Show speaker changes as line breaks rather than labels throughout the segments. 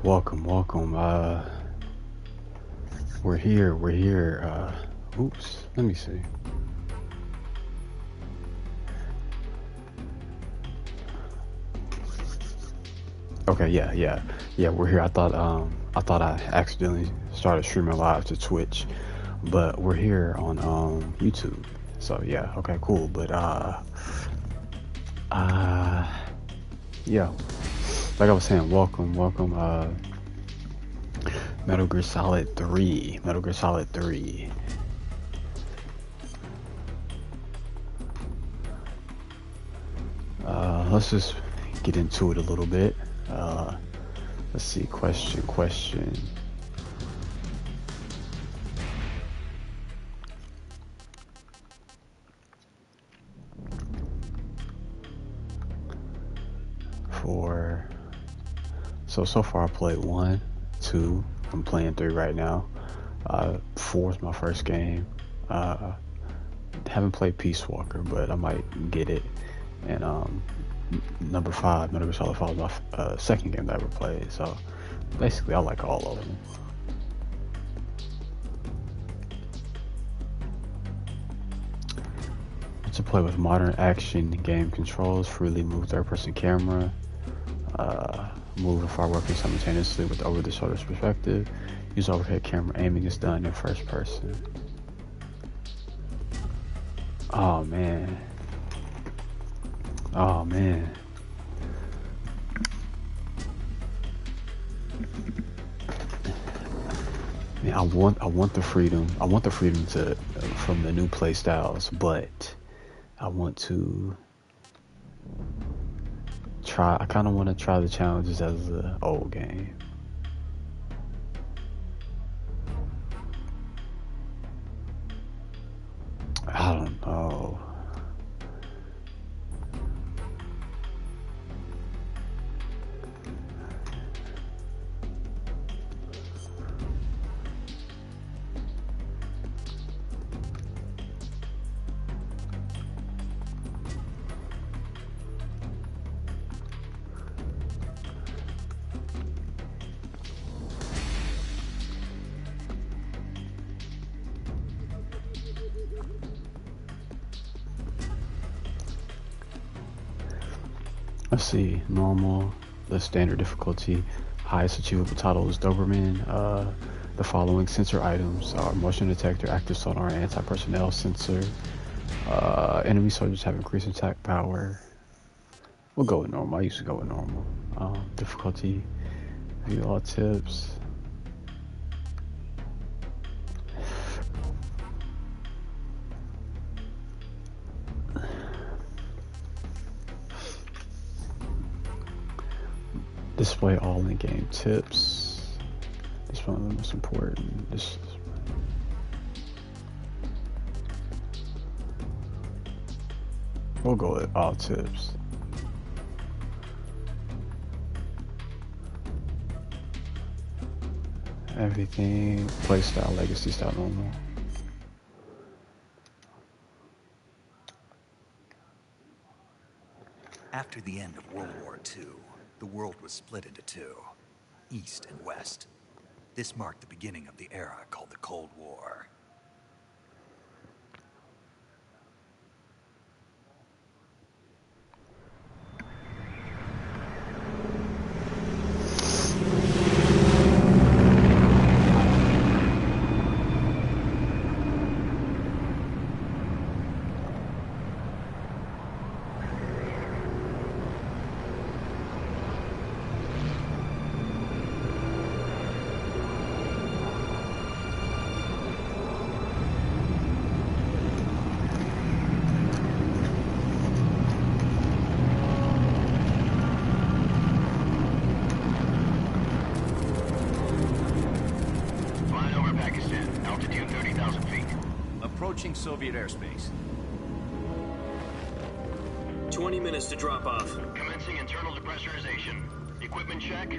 Welcome, welcome. We're here, we're here. Oops, let me see. Okay, yeah, we're here. I thought I accidentally started streaming live to Twitch, but we're here on YouTube. So yeah, okay, cool. But uh, yeah, like I was saying, welcome, welcome. Metal Gear Solid 3, Metal Gear Solid 3. Let's just get into it a little bit. Let's see, question. For so far I played 1, 2, I'm playing 3 right now. 4 is my first game. Haven't played Peace Walker, but I might get it. And number 5, Metal Gear Solid 5 is my second game that I ever played. So basically I like all of them. To play with modern action game controls, freely move third-person camera, move and fire weapons simultaneously with over-the-shoulder perspective. Use overhead camera. Aiming is done in first person. Oh man. Oh man. Man, I want the freedom. I want the freedom to from the new play styles, but I want to try. I kind of want to try the challenges as the old game. I don't know. Let's see, normal, the standard difficulty, highest achievable title is Doberman. The following sensor items are motion detector, active sonar, anti-personnel sensor. Enemy soldiers have increased attack power. We'll go with normal. I used to go with normal. Difficulty, view all tips. Display all in-game tips. This is one of the most important. We'll go with all tips. Everything, play style, legacy style, normal.
After the end of World War II, the world was split into two, East and West. This marked the beginning of the era called the Cold War.
Approaching Soviet airspace.
20 minutes to drop off.
Commencing internal depressurization. Equipment check.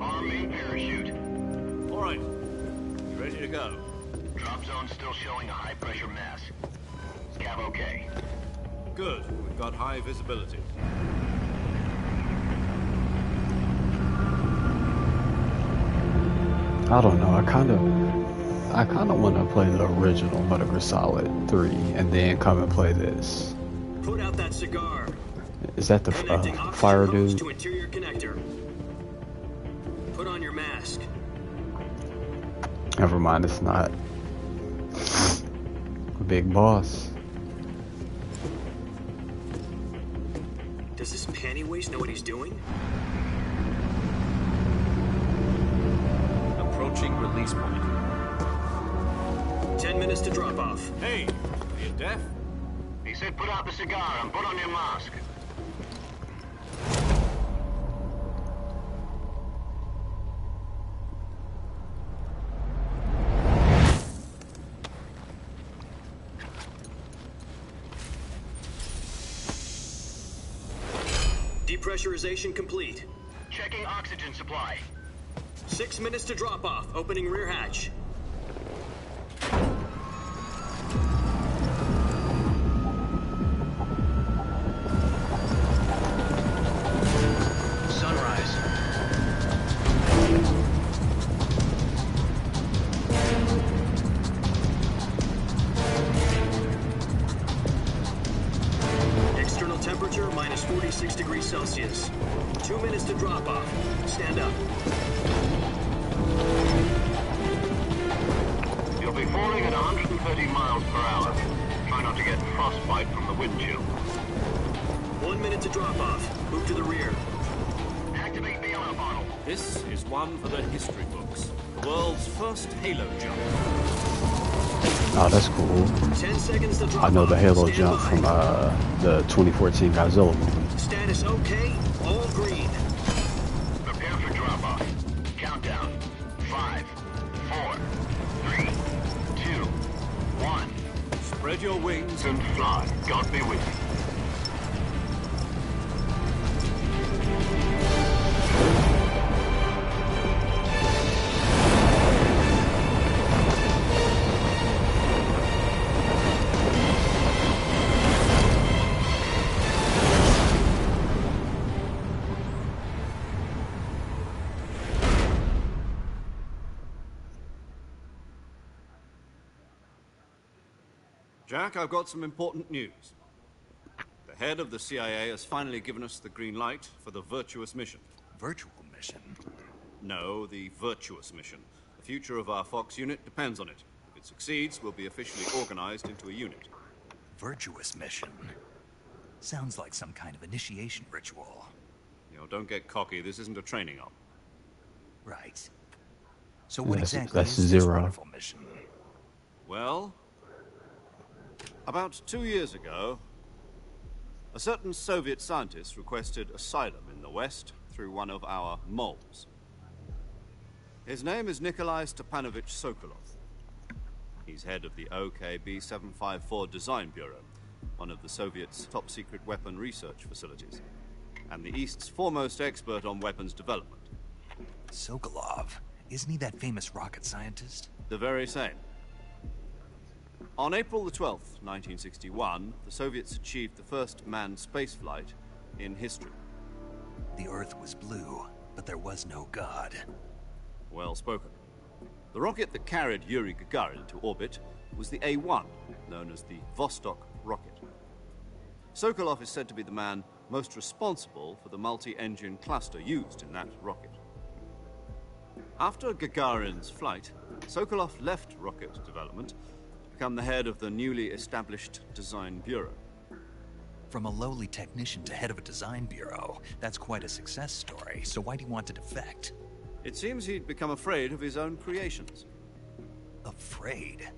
Arm main parachute.
All right. You ready to go?
Drop zone still showing a high pressure mass. Cav okay.
Good. We've got high visibility.
I don't know. I kind of want to play the original Metal Gear Solid 3 and then come and play this.
Put out that cigar.
Is that the
Connecting
fire
oxygen hose
dude?
to interior connector. Put on your mask.
Never mind, it's not. Big boss.
Does this panty waste know what he's doing?
Approaching release point.
10 minutes to drop off.
Hey, are you deaf?
He said put out the cigar and put on your mask.
Depressurization complete.
Checking oxygen supply.
6 minutes to drop off. Opening rear hatch.
Sunrise.
External temperature minus 46 degrees Celsius. 2 minutes to drop off. Stand up.
You'll be falling at 130 miles per hour. Try not to get frostbite from the wind chill.
1 minute to drop off. Move to the rear.
Activate the alarm bottle.
This is one for the history books. The world's first Halo jump.
Oh, that's cool.
10 seconds to drop
I know the
off.
Halo
Stand
jump
by.
from the 2014 Godzilla movie.
Status okay. All green.
Prepare for drop-off. Countdown. 5, 4, 3, 2, 1.
Spread your wings
And fly. God be with you.
Jack, I've got some important news. The head of the CIA has finally given us the green light for the Virtuous mission.
Virtual mission?
No, the Virtuous mission. The future of our Fox unit depends on it. If it succeeds, we'll be officially organized into a unit.
Virtuous mission? Sounds like some kind of initiation ritual.
You know, don't get cocky. This isn't a training op.
Right. So what
That's-
exactly
that's
is this
Zero.
wonderful mission?
Well, about 2 years ago, a certain Soviet scientist requested asylum in the West through one of our moles. His name is Nikolai Stepanovich Sokolov. He's head of the OKB 754 Design Bureau, one of the Soviets' top-secret weapon research facilities, and the East's foremost expert on weapons development.
Sokolov. Isn't he that famous rocket scientist?
The very same. On April the 12th, 1961, the Soviets achieved the first manned spaceflight in history.
The Earth was blue, but there was no God.
Well spoken. The rocket that carried Yuri Gagarin into orbit was the A-1, known as the Vostok rocket. Sokolov is said to be the man most responsible for the multi-engine cluster used in that rocket. After Gagarin's flight, Sokolov left rocket development to become the head of the newly established Design Bureau.
From a lowly technician to head of a design bureau, that's quite a success story. So why do you want to defect?
It seems he'd become afraid of his own creations.
Afraid?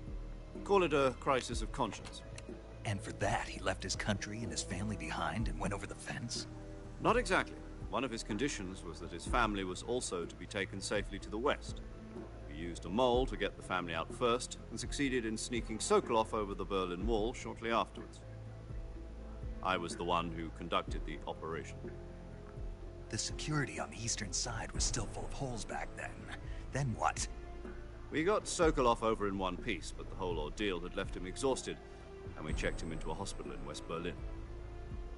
Call it a crisis of conscience.
And for that, he left his country and his family behind and went over the fence?
Not exactly. One of his conditions was that his family was also to be taken safely to the west. We used a mole to get the family out first, and succeeded in sneaking Sokolov over the Berlin Wall shortly afterwards. I was the one who conducted the operation.
The security on the eastern side was still full of holes back then. Then what?
We got Sokolov over in one piece, but the whole ordeal had left him exhausted, and we checked him into a hospital in West Berlin.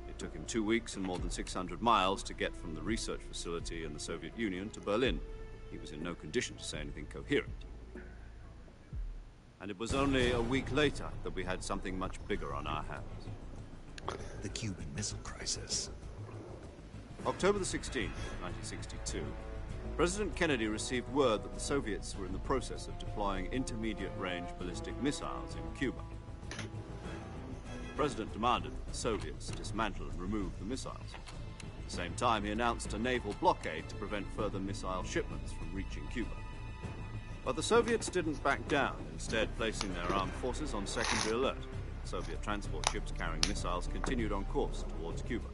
It took him 2 weeks and more than 600 miles to get from the research facility in the Soviet Union to Berlin. he was in no condition to say anything coherent. And it was only a week later that we had something much bigger on our hands.
The Cuban Missile Crisis.
October the 16th, 1962, President Kennedy received word that the Soviets were in the process of deploying intermediate-range ballistic missiles in Cuba. The President demanded that the Soviets dismantle and remove the missiles. At the same time, he announced a naval blockade to prevent further missile shipments from reaching Cuba. But the Soviets didn't back down, instead placing their armed forces on secondary alert. Soviet transport ships carrying missiles continued on course towards Cuba.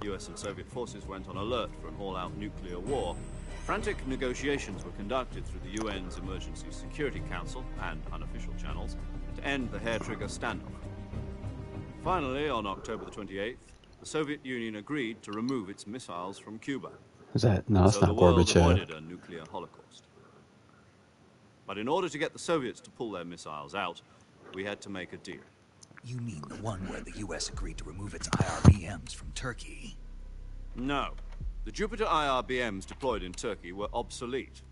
US and Soviet forces went on alert for an all-out nuclear war. Frantic negotiations were conducted through the UN's Emergency Security Council and unofficial channels to end the hair-trigger standoff. Finally, on October the 28th, the Soviet Union agreed to remove its missiles from Cuba.
Is that? No, it's
So
not
the world
Gorbachev.
avoided a nuclear holocaust. But in order to get the Soviets to pull their missiles out, we had to make a deal.
You mean the one where the US agreed to remove its IRBMs from Turkey?
No. The Jupiter IRBMs deployed in Turkey were obsolete,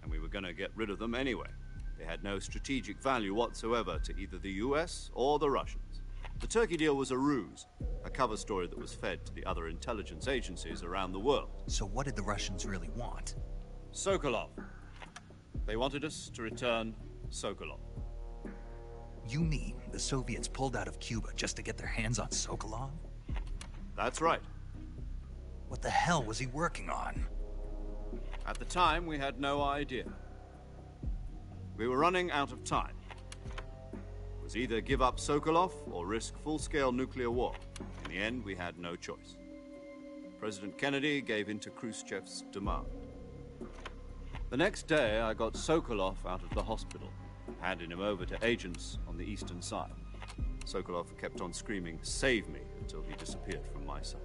and we were going to get rid of them anyway. They had no strategic value whatsoever to either the US or the Russians. The Turkey deal was a ruse, a cover story that was fed to the other intelligence agencies around the world.
So what did the Russians really want?
Sokolov. They wanted us to return Sokolov.
You mean the Soviets pulled out of Cuba just to get their hands on Sokolov?
That's right.
What the hell was he working on?
At the time, we had no idea. We were running out of time. It was either give up Sokolov or risk full-scale nuclear war. In the end, we had no choice. President Kennedy gave in to Khrushchev's demand. The next day, I got Sokolov out of the hospital, handing him over to agents on the eastern side. Sokolov kept on screaming, "Save me," until he disappeared from my sight.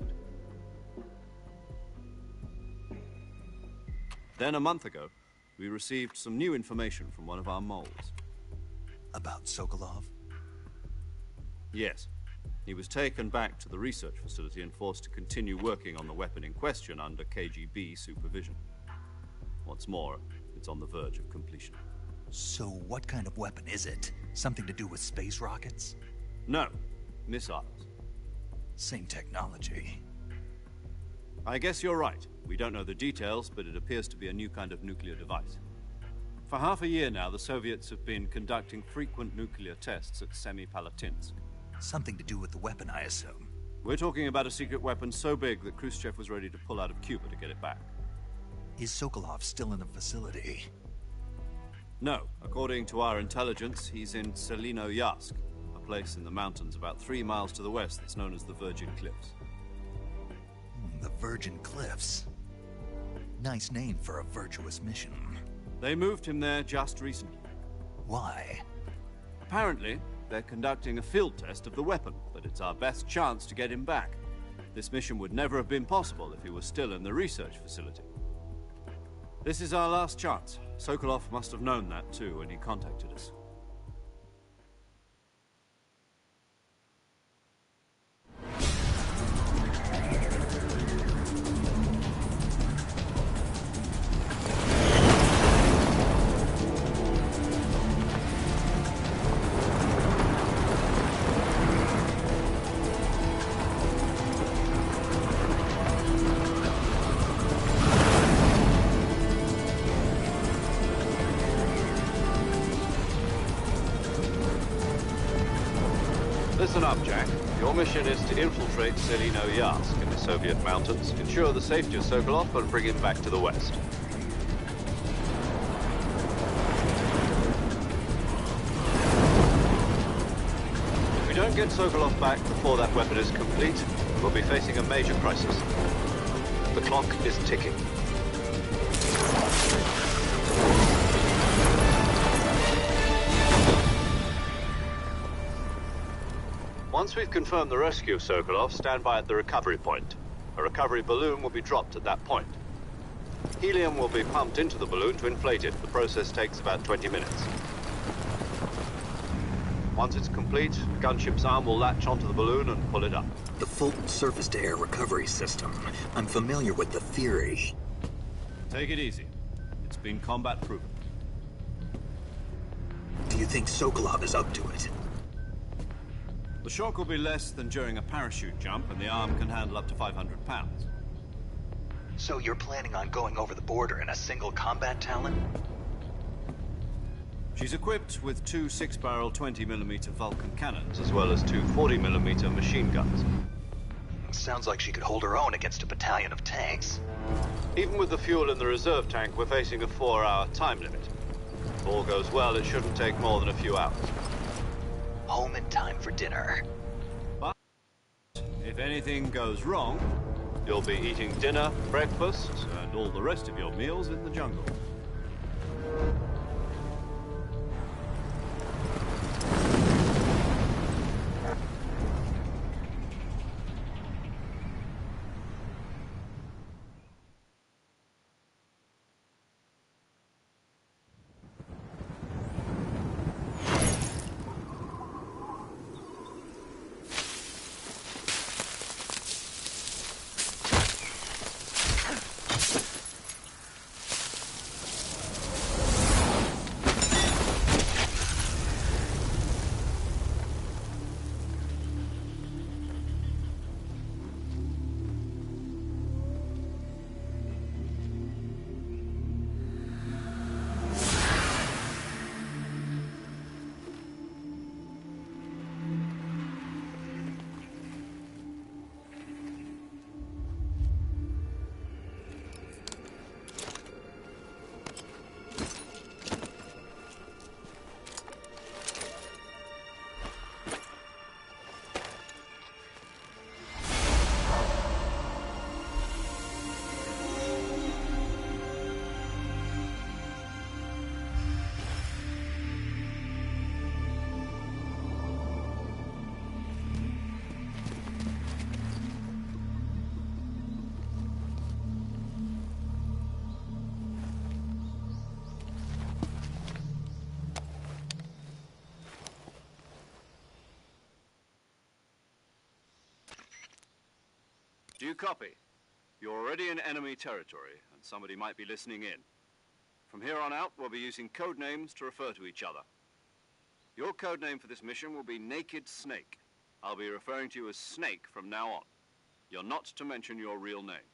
Then, a month ago, we received some new information from one of our moles.
About Sokolov?
Yes. He was taken back to the research facility and forced to continue working on the weapon in question under KGB supervision. What's more, it's on the verge of completion.
So what kind of weapon is it? Something to do with space rockets?
No, missiles.
Same technology.
I guess you're right. We don't know the details, but it appears to be a new kind of nuclear device. For half a year now, the Soviets have been conducting frequent nuclear tests at Semipalatinsk.
Something to do with the weapon, I assume.
We're talking about a secret weapon so big that Khrushchev was ready to pull out of Cuba to get it back.
Is Sokolov still in the facility?
No. According to our intelligence, he's in Selinoyarsk, a place in the mountains about 3 miles to the west that's known as the Virgin Cliffs.
The Virgin Cliffs. Nice name for a virtuous mission.
They moved him there just recently.
Why?
Apparently, they're conducting a field test of the weapon, but it's our best chance to get him back. This mission would never have been possible if he was still in the research facility. This is our last chance. Sokolov must have known that too when he contacted us. Listen up, Jack. Your mission is to infiltrate Selinoyarsk in the Soviet mountains, ensure the safety of Sokolov, and bring him back to the west. If we don't get Sokolov back before that weapon is complete, we'll be facing a major crisis. The clock is ticking. Once we've confirmed the rescue of Sokolov, stand by at the recovery point. A recovery balloon will be dropped at that point. Helium will be pumped into the balloon to inflate it. The process takes about 20 minutes. Once it's complete, the gunship's arm will latch onto the balloon and pull it up.
The Fulton surface-to-air recovery system. I'm familiar with the theory.
Take it easy. It's been combat proven.
Do you think Sokolov is up to it?
The shock will be less than during a parachute jump, and the arm can handle up to 500 pounds.
So you're planning on going over the border in a single combat Talon?
She's equipped with two 6-barrel 20mm Vulcan cannons, as well as two 40mm machine guns.
Sounds like she could hold her own against a battalion of tanks.
Even with the fuel in the reserve tank, we're facing a 4-hour time limit. If all goes well, it shouldn't take more than a few hours.
Home in time for dinner.
But if anything goes wrong, you'll be eating dinner, breakfast, and all the rest of your meals in the jungle. Do you copy? You're already in enemy territory, and somebody might be listening in. From here on out, we'll be using code names to refer to each other. Your code name for this mission will be Naked Snake. I'll be referring to you as Snake from now on. You're not to mention your real name.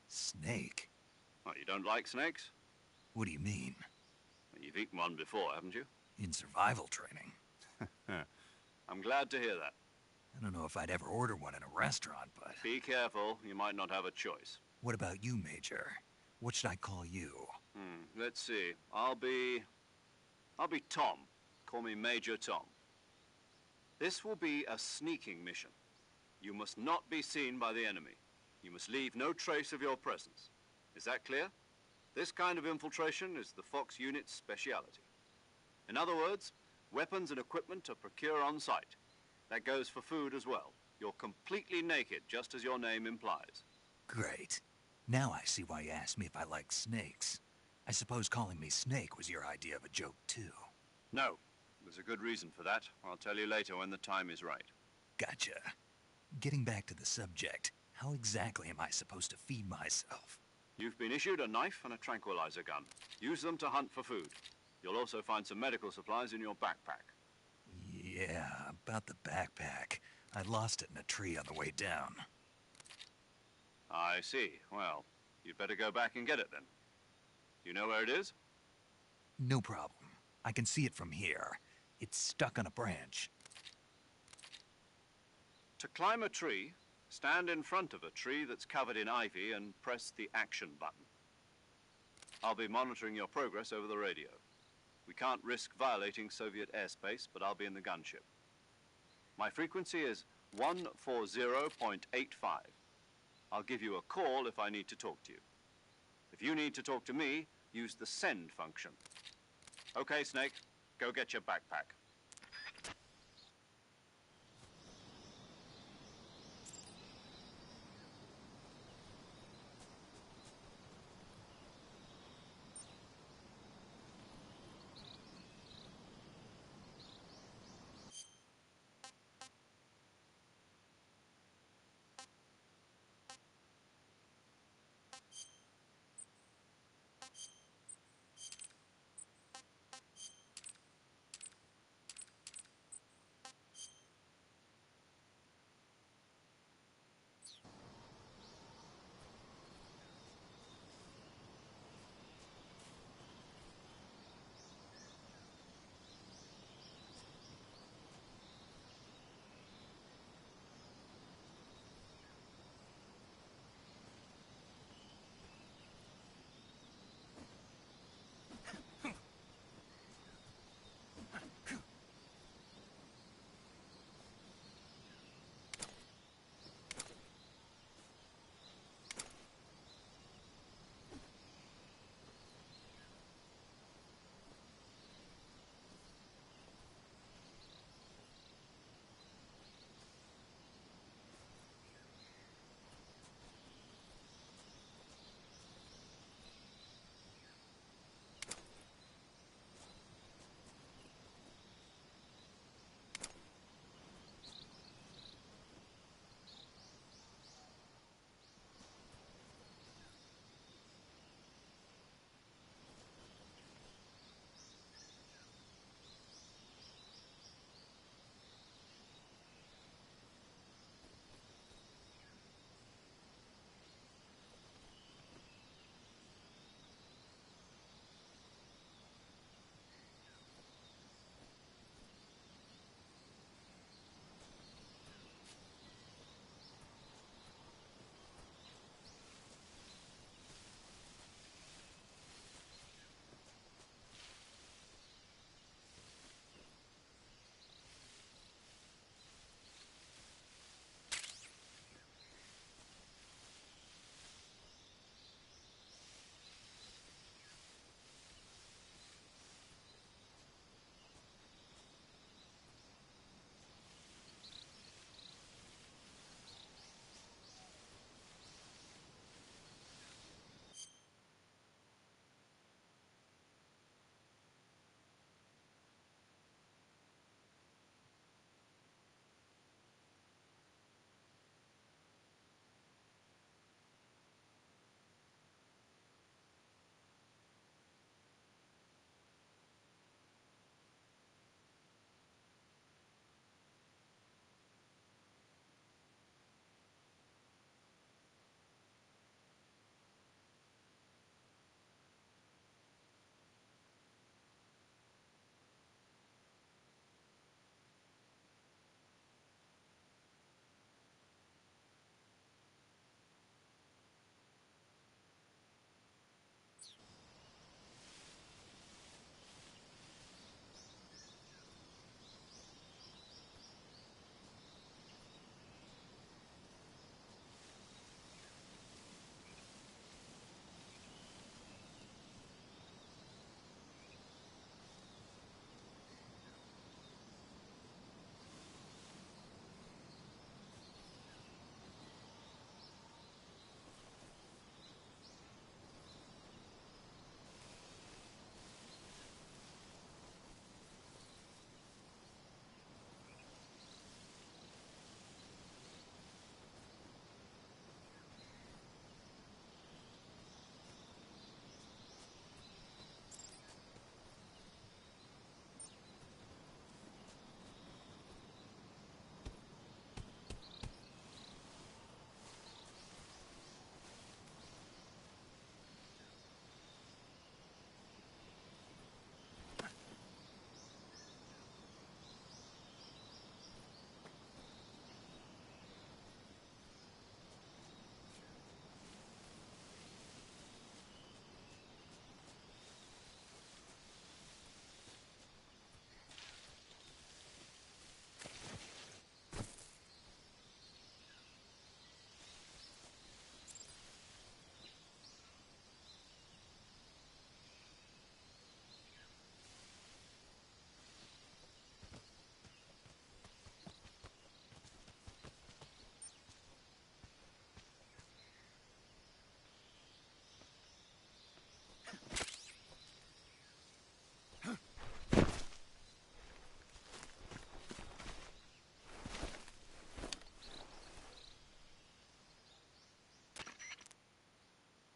Snake?
Oh, you don't like snakes?
What do you mean?
Well, you've eaten one before, haven't you?
In survival training.
I'm glad to hear that.
I don't know if I'd ever order one in a restaurant, but...
Be careful, you might not have a choice.
What about you, Major? What should I call you?
Let's see. I'll be Tom. Call me Major Tom. This will be a sneaking mission. You must not be seen by the enemy. You must leave no trace of your presence. Is that clear? This kind of infiltration is the Fox unit's speciality. In other words, weapons and equipment are procured on site. That goes for food as well. You're completely naked, just as your name implies.
Great. Now I see why you asked me if I like snakes. I suppose calling me Snake was your idea of a joke, too.
No. There's a good reason for that. I'll tell you later when the time is right.
Gotcha. Getting back to the subject, how exactly am I supposed to feed myself?
You've been issued a knife and a tranquilizer gun. Use them to hunt for food. You'll also find some medical supplies in your backpack.
Yeah, about the backpack. I lost it in a tree on the way down.
I see. Well, you'd better go back and get it then. You know where it is?
No problem. I can see it from here. It's stuck on a branch.
To climb a tree, stand in front of a tree that's covered in ivy and press the action button. I'll be monitoring your progress over the radio. We can't risk violating Soviet airspace, but I'll be in the gunship. My frequency is 140.85. I'll give you a call if I need to talk to you. If you need to talk to me, use the send function. Okay, Snake, go get your backpack.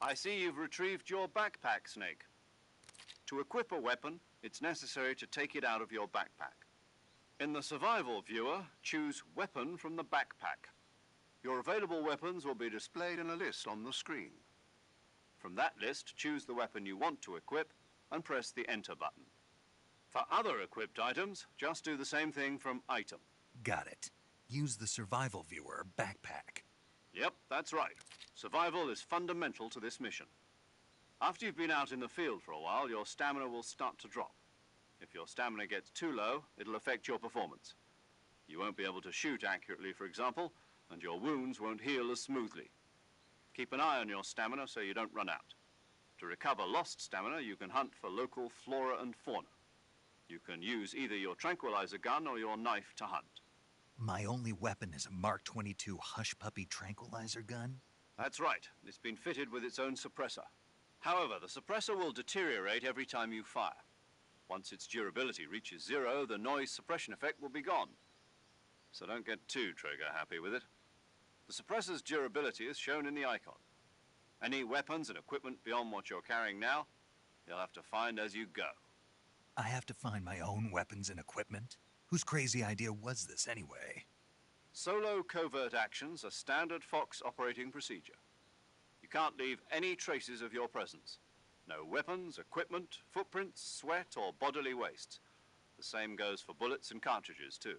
I see you've retrieved your backpack, Snake. To equip a weapon, it's necessary to take it out of your backpack. In the survival viewer, choose Weapon from the backpack. Your available weapons will be displayed in a list on the screen. From that list, choose the weapon you want to equip and press the Enter button. For other equipped items, just do the same thing from Item.
Got it. Use the survival viewer backpack.
Yep, that's right. Survival is fundamental to this mission. After you've been out in the field for a while, your stamina will start to drop. If your stamina gets too low, it'll affect your performance. You won't be able to shoot accurately, for example, and your wounds won't heal as smoothly. Keep an eye on your stamina so you don't run out. To recover lost stamina, you can hunt for local flora and fauna. You can use either your tranquilizer gun or your knife to hunt.
My only weapon is a Mark 22 Hush Puppy tranquilizer gun?
That's right. It's been fitted with its own suppressor. However, the suppressor will deteriorate every time you fire. Once its durability reaches 0, the noise suppression effect will be gone. So don't get too trigger happy with it. The suppressor's durability is shown in the icon. Any weapons and equipment beyond what you're carrying now, you'll have to find as you go.
I have to find my own weapons and equipment? Whose crazy idea was this anyway?
Solo covert actions are standard Fox operating procedure. You can't leave any traces of your presence. No weapons, equipment, footprints, sweat, or bodily waste. The same goes for bullets and cartridges, too.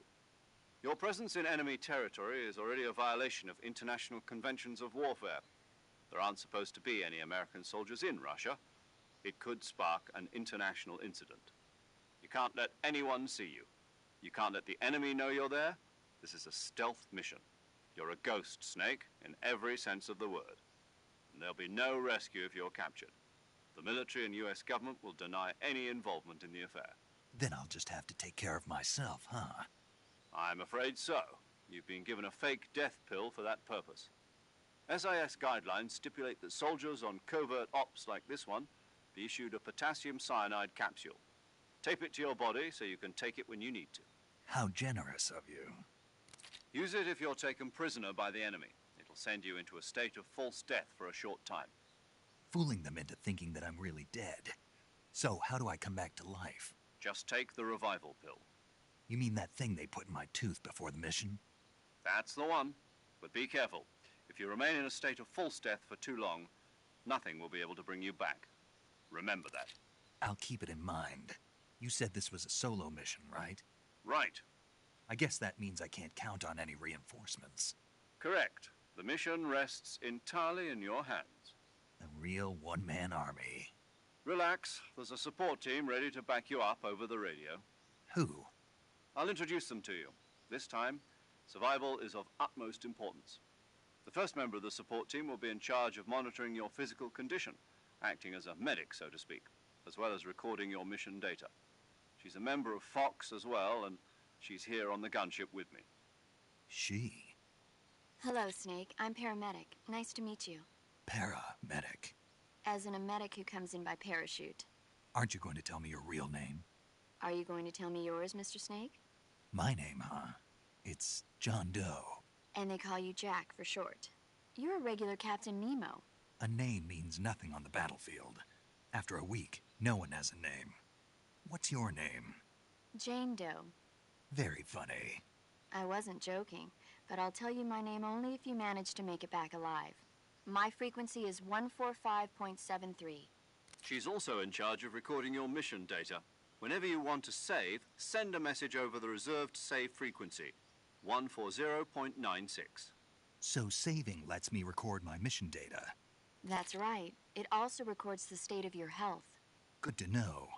Your presence in enemy territory is already a violation of international conventions of warfare. There aren't supposed to be any American soldiers in Russia. It could spark an international incident. You can't let anyone see you. You can't let the enemy know you're there. This is a stealth mission. You're a ghost, Snake, in every sense of the word. And there'll be no rescue if you're captured. The military and U.S. government will deny any involvement in the affair.
Then I'll just have to take care of myself, huh?
I'm afraid so. You've been given a fake death pill for that purpose. SIS guidelines stipulate that soldiers on covert ops like this one be issued a potassium cyanide capsule. Tape it to your body so you can take it when you need to.
How generous of you.
Use it if you're taken prisoner by the enemy. It'll send you into a state of false death for a short time.
Fooling them into thinking that I'm really dead. So, how do I come back to life?
Just take the revival pill.
You mean that thing they put in my tooth before the mission?
That's the one. But be careful. If you remain in a state of false death for too long, nothing will be able to bring you back. Remember that.
I'll keep it in mind. You said this was a solo mission, right?
Right.
I guess that means I can't count on any reinforcements.
Correct. The mission rests entirely in your hands.
A real one-man army.
Relax. There's a support team ready to back you up over the radio.
Who?
I'll introduce them to you. This time, survival is of utmost importance. The first member of the support team will be in charge of monitoring your physical condition, acting as a medic, so to speak, as well as recording your mission data. She's a member of Fox as well, and she's here on the gunship with me.
She?
Hello, Snake. I'm paramedic. Nice to meet you.
Paramedic.
As in a medic who comes in by parachute.
Aren't you going to tell me your real name?
Are you going to tell me yours, Mr. Snake?
My name, huh? It's John Doe.
And they call you Jack for short. You're a regular Captain Nemo.
A name means nothing on the battlefield. After a week, no one has a name. What's your name?
Jane Doe.
Very funny.
I wasn't joking, but I'll tell you my name only if you manage to make it back alive. My frequency is 145.73.
She's also in charge of recording your mission data. Whenever you want to save, send a message over the reserved save frequency, 140.96.
So saving lets me record my mission data.
That's right. It also records the state of your health.
Good to know.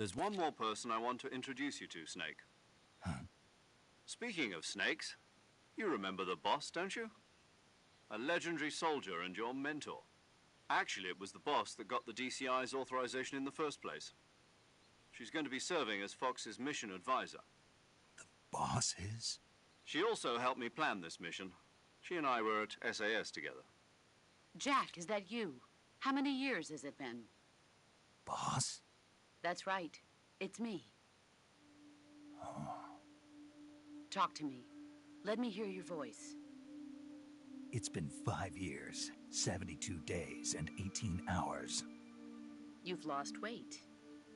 There's one more person I want to introduce you to, Snake.
Huh?
Speaking of snakes, you remember the boss, don't you? A legendary soldier and your mentor. Actually, it was the boss that got the DCI's authorization in the first place. She's going to be serving as Fox's mission advisor.
The boss is?
She also helped me plan this mission. She and I were at SAS together.
Jack, is that you? How many years has it been?
Boss?
That's right. It's me.
Oh.
Talk to me. Let me hear your voice.
It's been 5 years, 72 days, and 18 hours.
You've lost weight.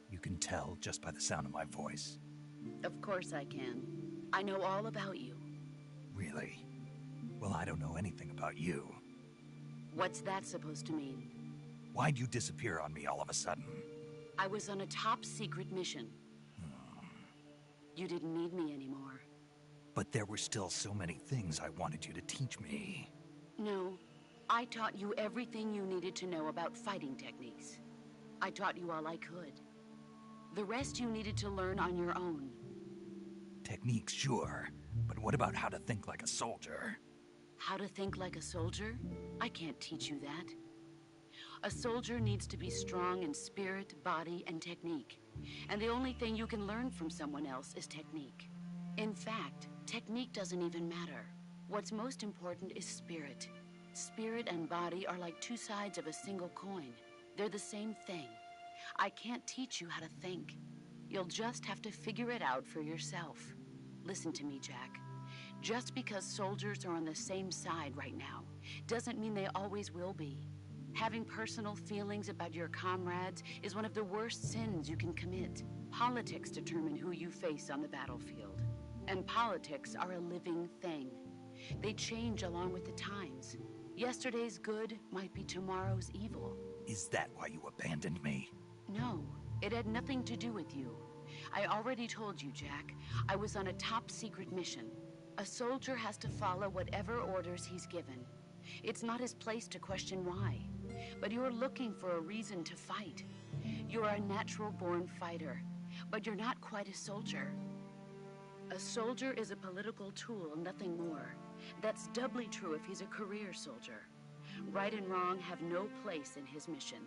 You can tell just by the sound of my voice.
Of course I can. I know all about you.
Really? Well, I don't know anything about you.
What's that supposed to mean?
Why'd you disappear on me all of a sudden?
I was on a top-secret mission. You didn't need me anymore.
But there were still so many things I wanted you to teach me.
No, I taught you everything you needed to know about fighting techniques. I taught you all I could. The rest you needed to learn on your own.
Techniques, sure. But what about how to think like a soldier?
How to think like a soldier? I can't teach you that. A soldier needs to be strong in spirit, body, and technique. And the only thing you can learn from someone else is technique. In fact, technique doesn't even matter. What's most important is spirit. Spirit and body are like two sides of a single coin. They're the same thing. I can't teach you how to think. You'll just have to figure it out for yourself. Listen to me, Jack. Just because soldiers are on the same side right now doesn't mean they always will be. Having personal feelings about your comrades is one of the worst sins you can commit. Politics determine who you face on the battlefield. And politics are a living thing. They change along with the times. Yesterday's good might be tomorrow's evil.
Is that why you abandoned me?
No, it had nothing to do with you. I already told you, Jack. I was on a top-secret mission. A soldier has to follow whatever orders he's given. It's not his place to question why. But you're looking for a reason to fight. You're a natural-born fighter, but you're not quite a soldier. A soldier is a political tool, nothing more. That's doubly true if he's a career soldier. Right and wrong have no place in his mission.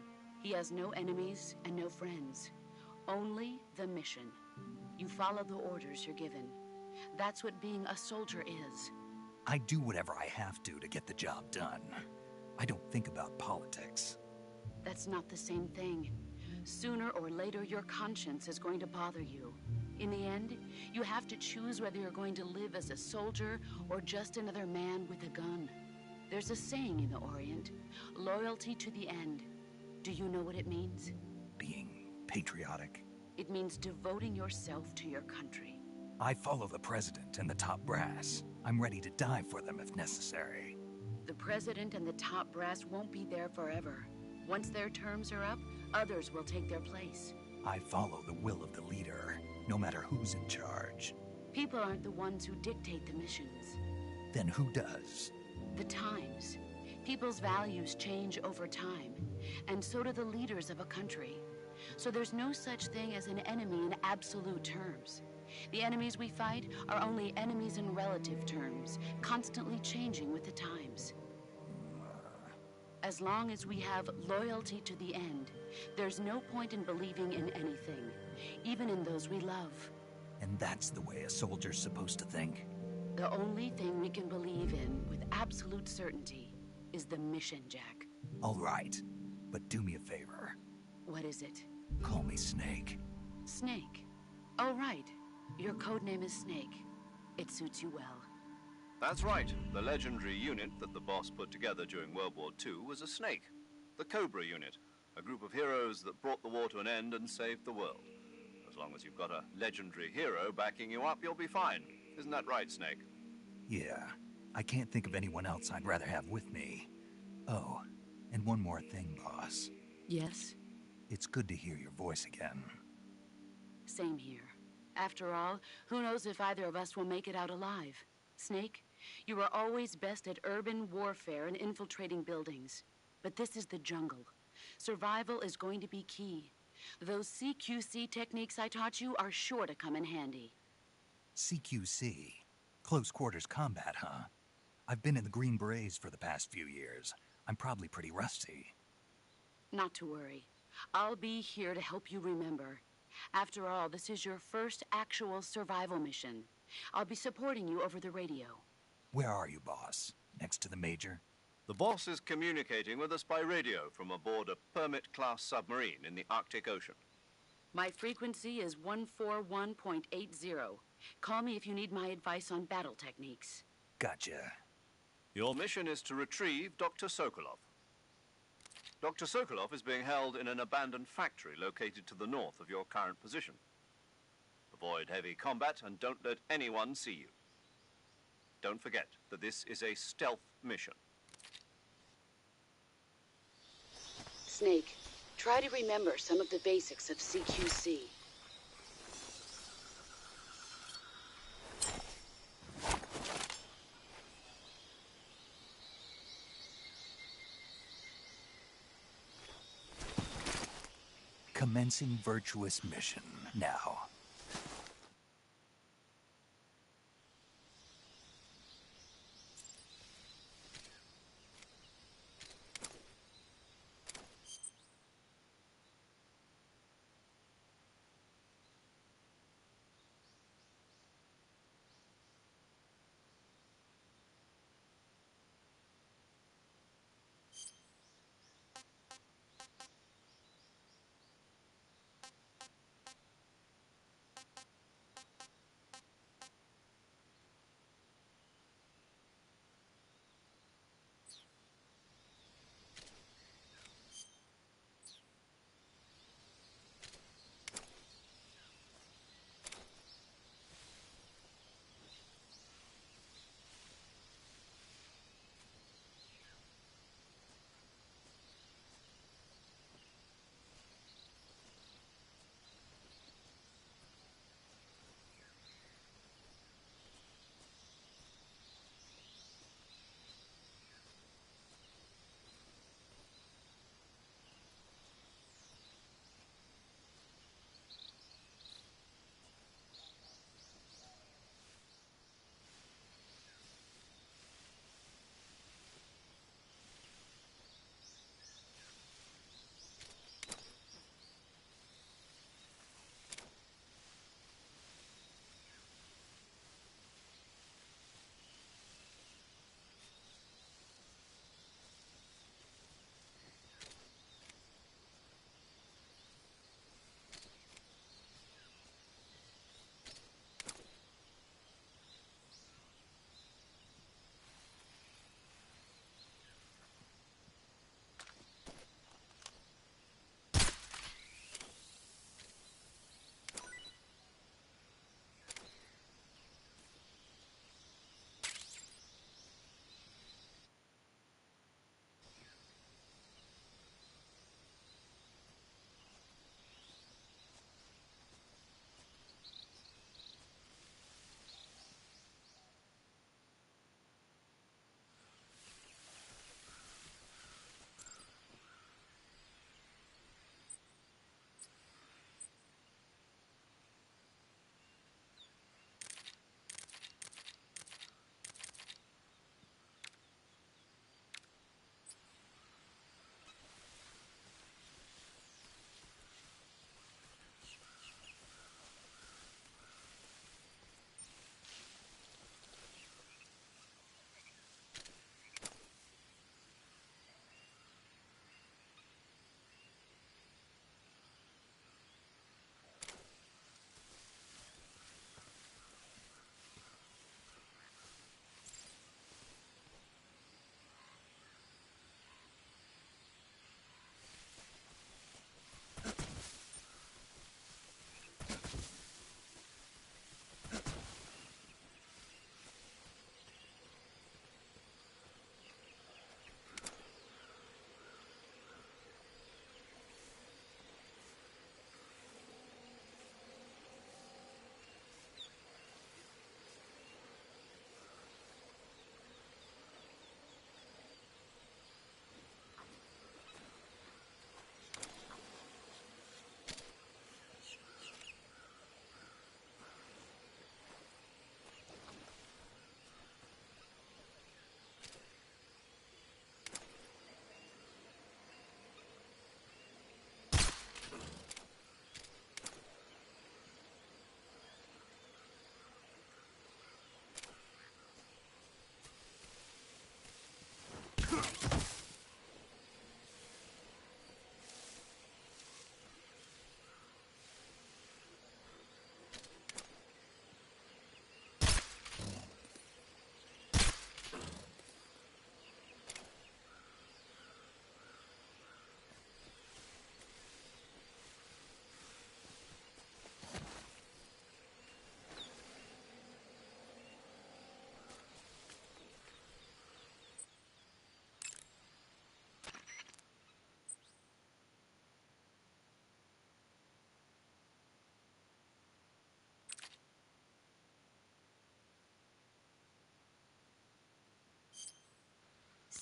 He has no enemies and no friends. Only the mission. You follow the orders you're given. That's what being a soldier is.
I do whatever I have to get the job done. I don't think about politics.
That's not the same thing. Sooner or later, your conscience is going to bother you. In the end, you have to choose whether you're going to live as a soldier or just another man with a gun. There's a saying in the Orient, loyalty to the end. Do you know what it means?
Being patriotic.
It means devoting yourself to your country.
I follow the president and the top brass. I'm ready to die for them if necessary.
The president and the top brass won't be there forever. Once their terms are up, others will take their place.
I follow the will of the leader, no matter who's in charge.
People aren't the ones who dictate the missions.
Then who does?
The times. People's values change over time, and so do the leaders of a country. So there's no such thing as an enemy in absolute terms. The enemies we fight are only enemies in relative terms, constantly changing with the times. As long as we have loyalty to the end, there's no point in believing in anything, even in those we love.
And that's the way a soldier's supposed to think?
The only thing we can believe in with absolute certainty is the mission, Jack.
All right, but do me a favor.
What is it?
Call me Snake.
Snake? Oh, right. Your code name is Snake. It suits you well.
That's right. The legendary unit that the boss put together during World War II was a snake. The Cobra unit, a group of heroes that brought the war to an end and saved the world. As long as you've got a legendary hero backing you up, you'll be fine. Isn't that right, Snake?
Yeah. I can't think of anyone else I'd rather have with me. Oh, and one more thing, boss.
Yes?
It's good to hear your voice again.
Same here. After all, who knows if either of us will make it out alive? Snake, you were always best at urban warfare and infiltrating buildings. But this is the jungle. Survival is going to be key. Those CQC techniques I taught you are sure to come in handy.
CQC? Close quarters combat, huh? I've been in the Green Berets for the past few years. I'm probably pretty rusty.
Not to worry. I'll be here to help you remember. After all, this is your first actual survival mission. I'll be supporting you over the radio.
Where are you, boss? Next to the Major?
The boss is communicating with us by radio from aboard a Permit-class submarine in the Arctic Ocean.
My frequency is 141.80. Call me if you need my advice on battle techniques.
Gotcha.
Your mission is to retrieve Dr. Sokolov. Dr. Sokolov is being held in an abandoned factory located to the north of your current position. Avoid heavy combat and don't let anyone see you. Don't forget that this is a stealth mission.
Snake, try to remember some of the basics of CQC.
Commencing virtuous mission now.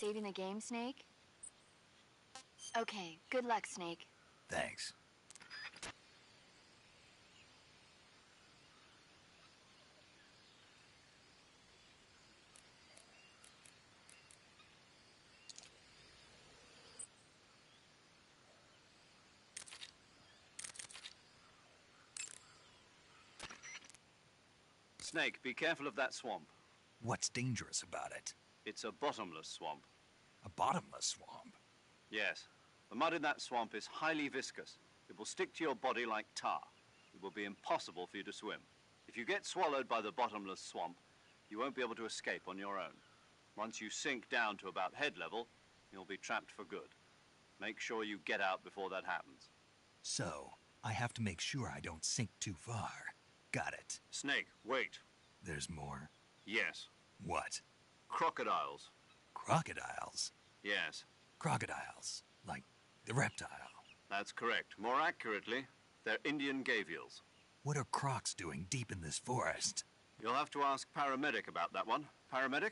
saving the game, Snake? Okay, good luck, Snake.
Thanks.
Snake, be careful of that swamp.
What's dangerous about it?
It's a bottomless swamp.
A bottomless swamp?
Yes. The mud in that swamp is highly viscous. It will stick to your body like tar. It will be impossible for you to swim. If you get swallowed by the bottomless swamp, you won't be able to escape on your own. Once you sink down to about head level, you'll be trapped for good. Make sure you get out before that happens.
So, I have to make sure I don't sink too far. Got it.
Snake, wait.
There's more?
Yes.
What?
Crocodiles.
Crocodiles?
Yes.
Crocodiles. Like the reptile.
That's correct. More accurately, they're Indian gavials.
What are crocs doing deep in this forest?
You'll have to ask Paramedic about that one. Paramedic?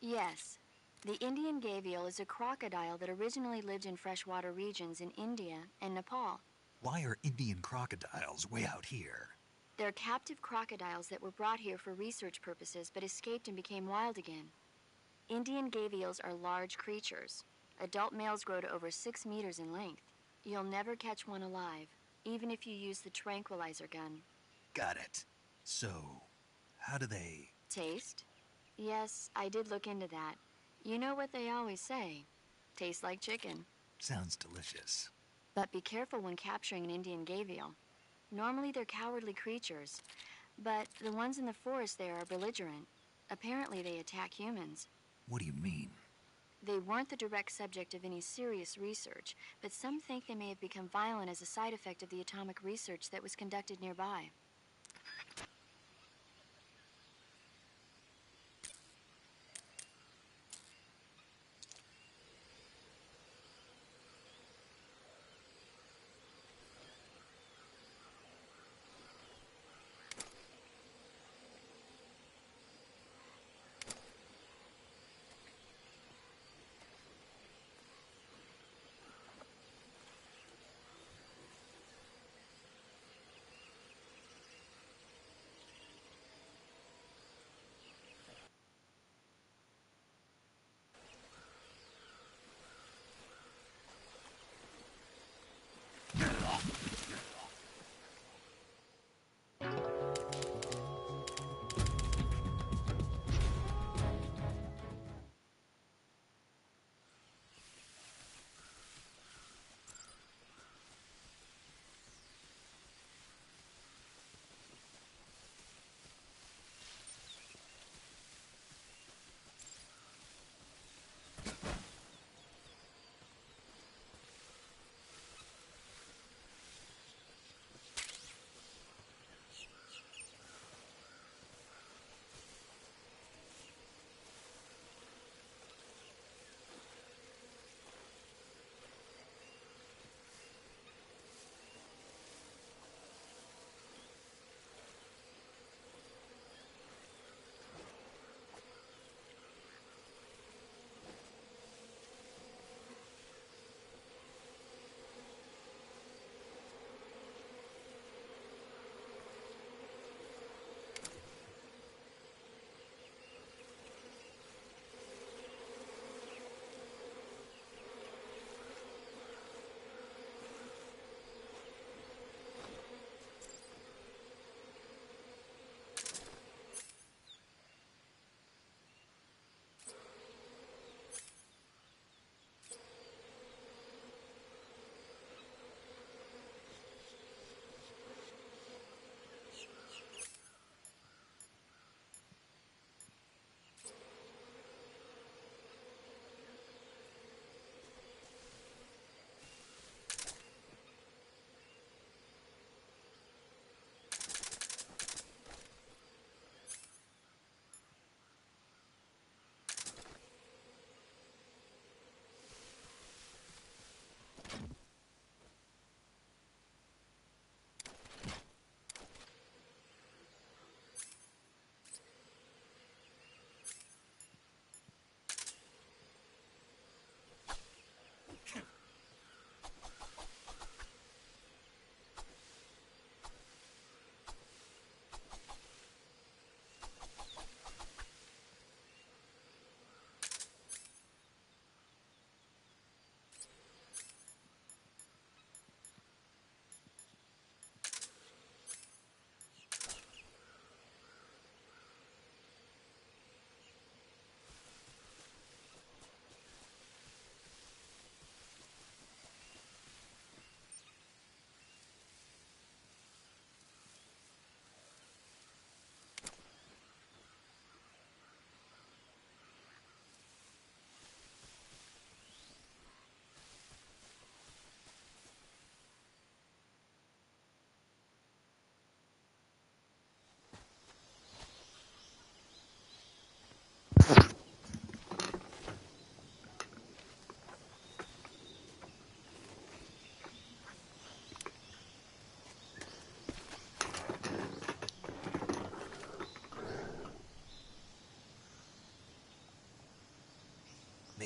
Yes. The Indian gavial is a crocodile that originally lived in freshwater regions in India and Nepal.
Why are Indian crocodiles way out here?
They're captive crocodiles that were brought here for research purposes but escaped and became wild again. Indian gavials are large creatures. Adult males grow to over 6 meters in length. You'll never catch one alive, even if you use the tranquilizer gun.
Got it. So, how do they...
Taste? Yes, I did look into that. You know what they always say. Tastes like chicken.
Sounds delicious.
But be careful when capturing an Indian gavial. Normally they're cowardly creatures, but the ones in the forest there are belligerent. Apparently they attack humans.
What do you mean?
They weren't the direct subject of any serious research, but some think they may have become violent as a side effect of the atomic research that was conducted nearby.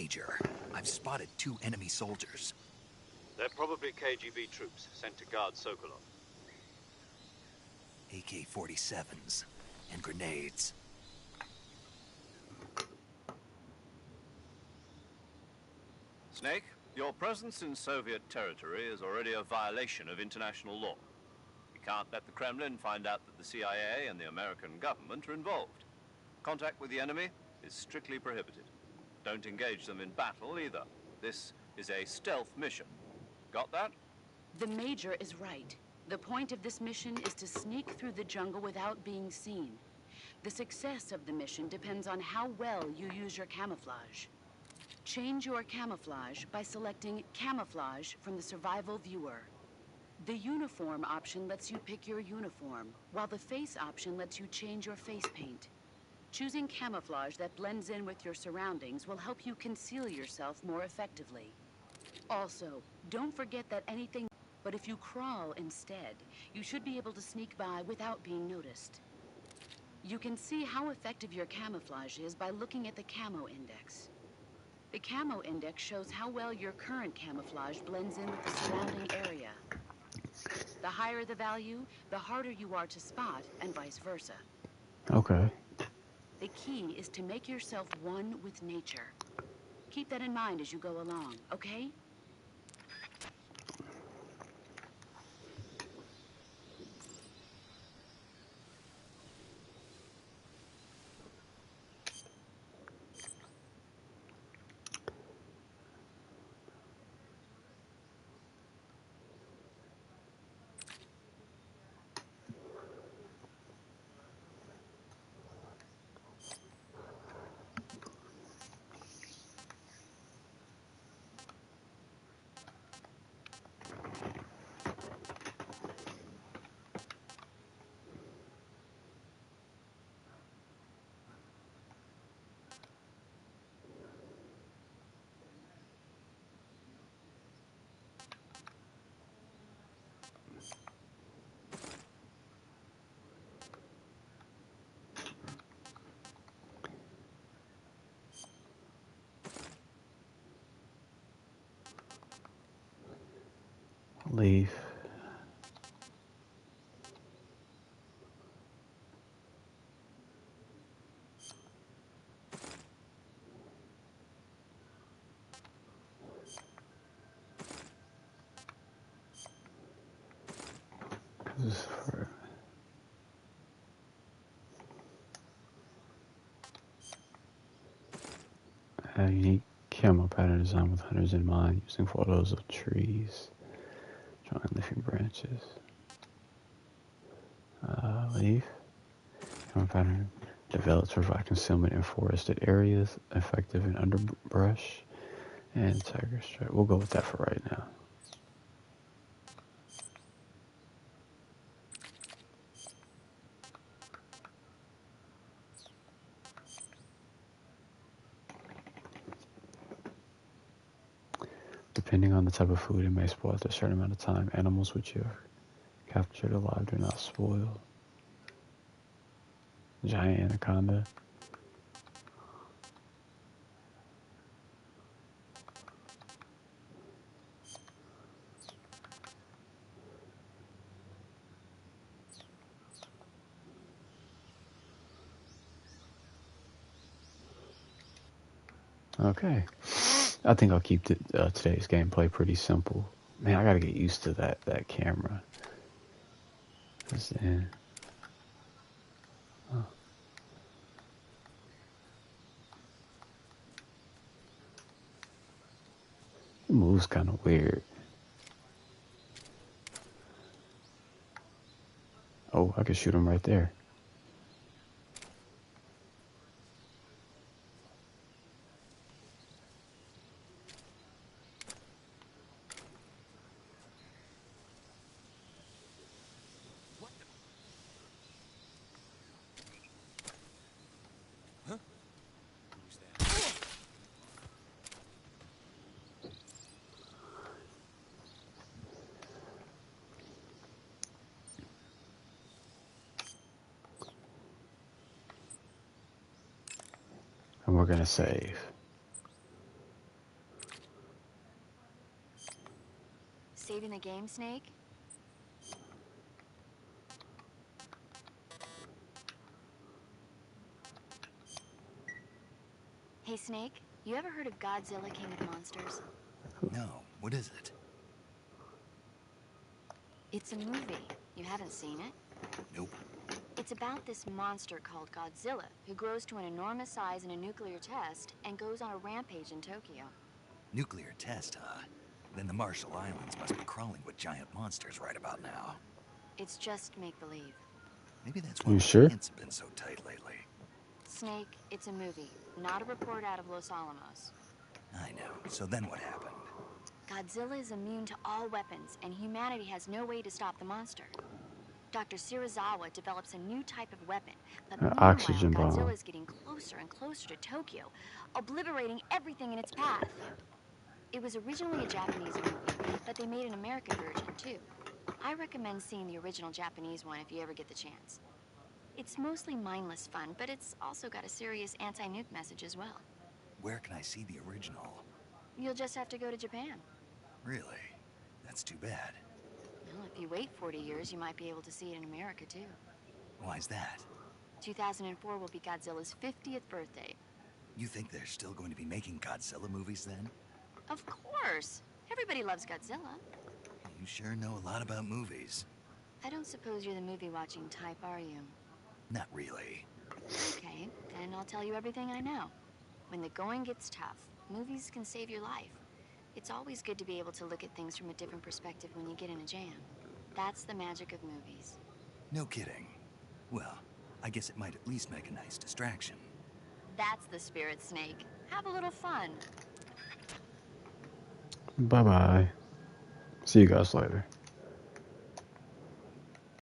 Major. I've spotted 2 enemy soldiers.
They're probably KGB troops sent to guard Sokolov.
AK-47s and grenades.
Snake, your presence in Soviet territory is already a violation of international law. We can't let the Kremlin find out that the CIA and the American government are involved. Contact with the enemy is strictly prohibited. Don't engage them in battle either. This is a stealth mission. Got that?
The Major is right. The point of this mission is to sneak through the jungle without being seen. The success of the mission depends on how well you use your camouflage. Change your camouflage by selecting Camouflage from the Survival Viewer. The Uniform option lets you pick your uniform, while the Face option lets you change your face paint. Choosing camouflage that blends in with your surroundings will help you conceal yourself more effectively. Also, don't forget that anything, but if you crawl instead, you should be able to sneak by without being noticed. You can see how effective your camouflage is by looking at the Camo Index. The Camo Index shows how well your current camouflage blends in with the surrounding area. The higher the value, the harder you are to spot, and vice versa.
Okay.
The key is to make yourself one with nature. Keep that in mind as you go along, okay?
Leave. This is for a unique camo pattern design with hunters in mind, using photos of trees, drawing leafy branches. Leaf. Camo pattern developed to provide concealment in forested areas, effective in underbrush and tiger stripe. We'll go with that for right now. Depending on the type of food, it may spoil after a certain amount of time. Animals which you have captured alive do not spoil. Giant anaconda. Okay. I think I'll keep today's gameplay pretty simple. Man, I gotta get used to that camera. Oh. It moves kind of weird. Oh, I can shoot him right there. And we're gonna save.
name, Snake? Hey, Snake, you ever heard of Godzilla, King of Monsters?
No, what is it?
It's a movie. You haven't seen it?
Nope.
It's about this monster called Godzilla, who grows to an enormous size in a nuclear test and goes on a rampage in Tokyo.
Nuclear test, huh? Then the Marshall Islands must be crawling with giant monsters right about now.
It's just make-believe.
Maybe that's
You
why
sure?
my hands have been so tight lately.
Snake, it's a movie, not a report out of Los Alamos.
I know. So then what happened?
Godzilla is immune to all weapons, and humanity has no way to stop the monster. Dr. Shirazawa develops a new type of weapon, but
An
meanwhile,
oxygen bomb.
Godzilla is getting closer and closer to Tokyo, obliterating everything in its path. It was originally a Japanese movie, but they made an American version too. I recommend seeing the original Japanese one if you ever get the chance. It's mostly mindless fun, but it's also got a serious anti-nuke message as well.
Where can I see the original?
You'll just have to go to Japan.
Really? That's too bad.
Well, if you wait 40 years, you might be able to see it in America too.
Why's that?
2004 will be Godzilla's 50th birthday.
You think they're still going to be making Godzilla movies then?
Of course! Everybody loves Godzilla.
You sure know a lot about movies.
I don't suppose you're the movie-watching type, are you?
Not really.
Okay, then I'll tell you everything I know. When the going gets tough, movies can save your life. It's always good to be able to look at things from a different perspective when you get in a jam. That's the magic of movies.
No kidding. Well, I guess it might at least make a nice distraction.
That's the spirit, Snake. Have a little fun.
Bye-bye. See you guys later.